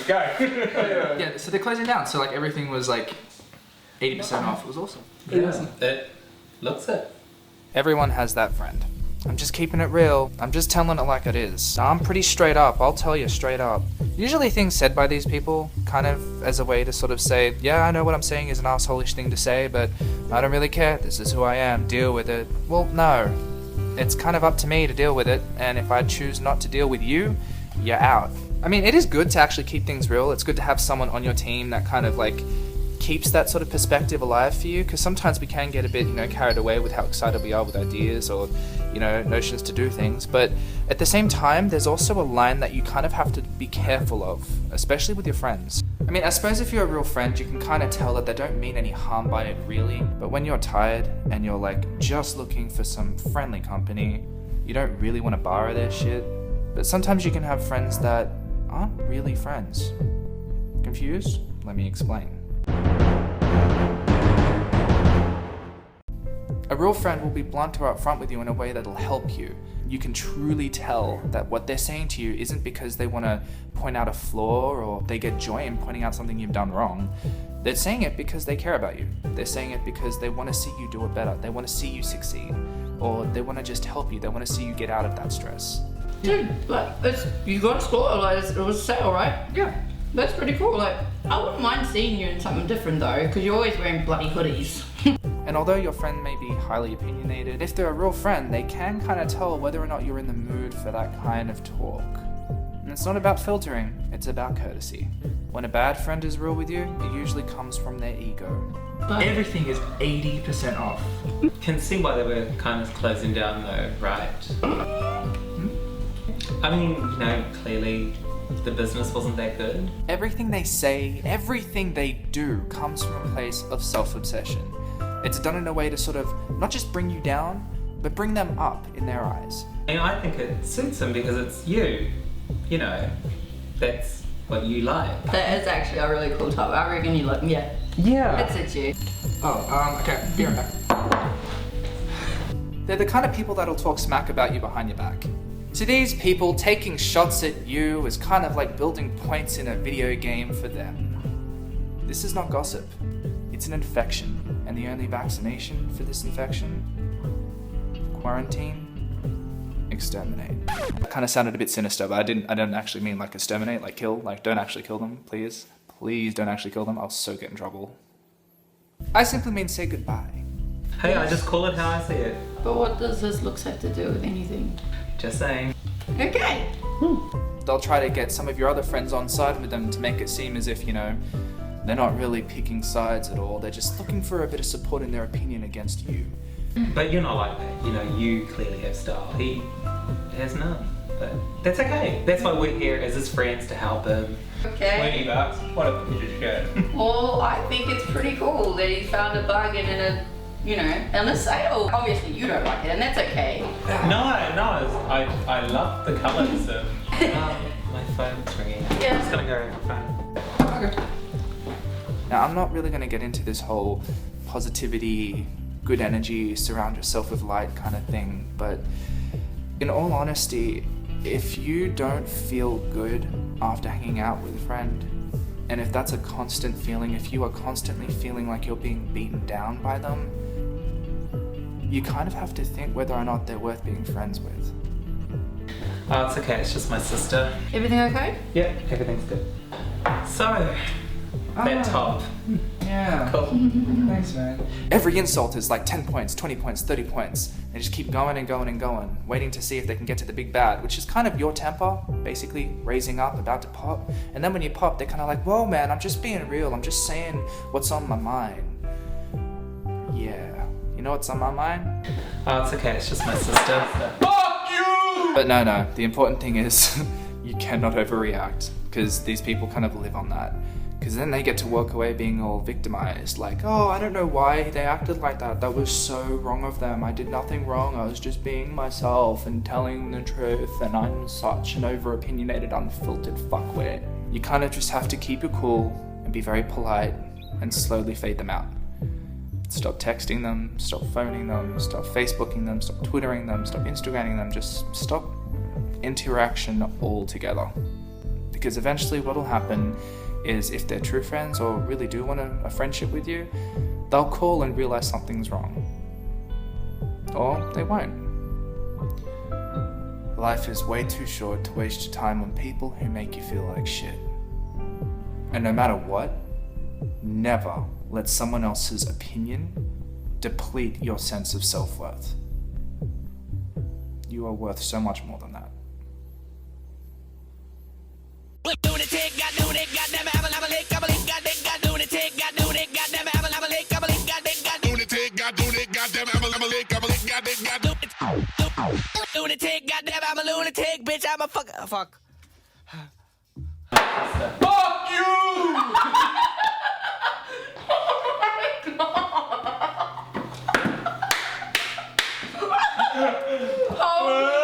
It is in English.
go. Yeah, so they're closing down. So like everything was like 80% off. It was awesome. Yeah, it looks it. Everyone has that friend. I'm just keeping it real. I'm just telling it like it is. I'm pretty straight up. I'll tell you straight up. Usually things said by these people kind of as a way to sort of say, yeah, I know what I'm saying is an asshole-ish thing to say, but I don't really care. This is who I am. Deal with it. Well, no. It's kind of up to me to deal with it, and if I choose not to deal with you, you're out. I mean, it is good to actually keep things real. It's good to have someone on your team that kind of like keeps that sort of perspective alive for you, because sometimes we can get a bit, carried away with how excited we are with ideas or, notions to do things. But at the same time, there's also a line that you kind of have to be careful of, especially with your friends. I mean, I suppose if you're a real friend, you can kind of tell that they don't mean any harm by it really. But when you're tired and you're like just looking for some friendly company, you don't really want to borrow their shit. But sometimes you can have friends that aren't really friends. Confused? Let me explain. A real friend will be blunt or upfront with you in a way that'll help you. You can truly tell that what they're saying to you isn't because they want to point out a flaw or they get joy in pointing out something you've done wrong. They're saying it because they care about you. They're saying it because they want to see you do it better. They want to see you succeed. Or they want to just help you. They want to see you get out of that stress. Dude, you got a score, it was a sale, right? Yeah. That's pretty cool. I wouldn't mind seeing you in something different though, because you're always wearing bloody hoodies. And although your friend may be highly opinionated, if they're a real friend, they can kind of tell whether or not you're in the mood for that kind of talk. And it's not about filtering, it's about courtesy. When a bad friend is real with you, it usually comes from their ego. But everything is 80% off. Can see why they were kind of closing down though, right? I mean, clearly the business wasn't that good. Everything they say, everything they do comes from a place of self-obsession. It's done in a way to sort of not just bring you down, but bring them up in their eyes. And I think it suits them because it's you. That's what you like. that is actually a really cool top. I reckon you look, yeah. Yeah. That's it, you. Okay, be right back. They're the kind of people that'll talk smack about you behind your back. To these people, taking shots at you is kind of like building points in a video game for them. This is not gossip. It's an infection, and the only vaccination for this infection? Quarantine, exterminate. That kind of sounded a bit sinister, but I didn't actually mean like exterminate, like kill, like don't actually kill them, please. Please don't actually kill them, I'll so get in trouble. I simply mean say goodbye. Hey, I just call it how I see it. But what does this looks have to do with anything? Just saying. Okay. They'll try to get some of your other friends on side with them to make it seem as if, they're not really picking sides at all. They're just looking for a bit of support in their opinion against you. But you're not like that. You clearly have style. He has none. But that's okay. That's why we're here as his friends to help him. Okay. $20. What a picture shirt. Well, I think it's pretty cool that he found a bargain in a sale. Obviously, you don't like it, and that's okay. No, I love the colours. My phone's ringing. Yeah. I'm just gonna go phone. Okay. Now, I'm not really going to get into this whole positivity, good energy, surround yourself with light kind of thing, but in all honesty, if you don't feel good after hanging out with a friend, and if that's a constant feeling, if you are constantly feeling like you're being beaten down by them, you kind of have to think whether or not they're worth being friends with. Oh, it's okay. It's just my sister. Everything okay? Yeah, everything's good. So, that top. Yeah. Cool. Thanks, man. Every insult is like 10 points, 20 points, 30 points. They just keep going and going and going, waiting to see if they can get to the big bad, which is kind of your temper, basically raising up, about to pop. And then when you pop, they're kind of like, whoa, man, I'm just being real. I'm just saying what's on my mind. Yeah. You know what's on my mind? Oh, it's okay. It's just my sister. So. Fuck you! But no. The important thing is you cannot overreact, because these people kind of live on that. Because then they get to walk away being all victimized, like, oh, I don't know why they acted like that. That was so wrong of them. I did nothing wrong. I was just being myself and telling the truth, and I'm such an over-opinionated, unfiltered fuckwit. You kind of just have to keep your cool and be very polite and slowly fade them out. Stop texting them, stop phoning them, stop Facebooking them, stop Twittering them, stop Instagramming them. Just stop interaction altogether. Because eventually what'll happen is if they're true friends or really do want a friendship with you, they'll call and realize something's wrong. Or they won't. Life is way too short to waste your time on people who make you feel like shit. And no matter what, never let someone else's opinion deplete your sense of self-worth. You are worth so much more than that. Lunatic, goddamn, I'm a lunatic, bitch, I'm a fuck. Fuck you! Oh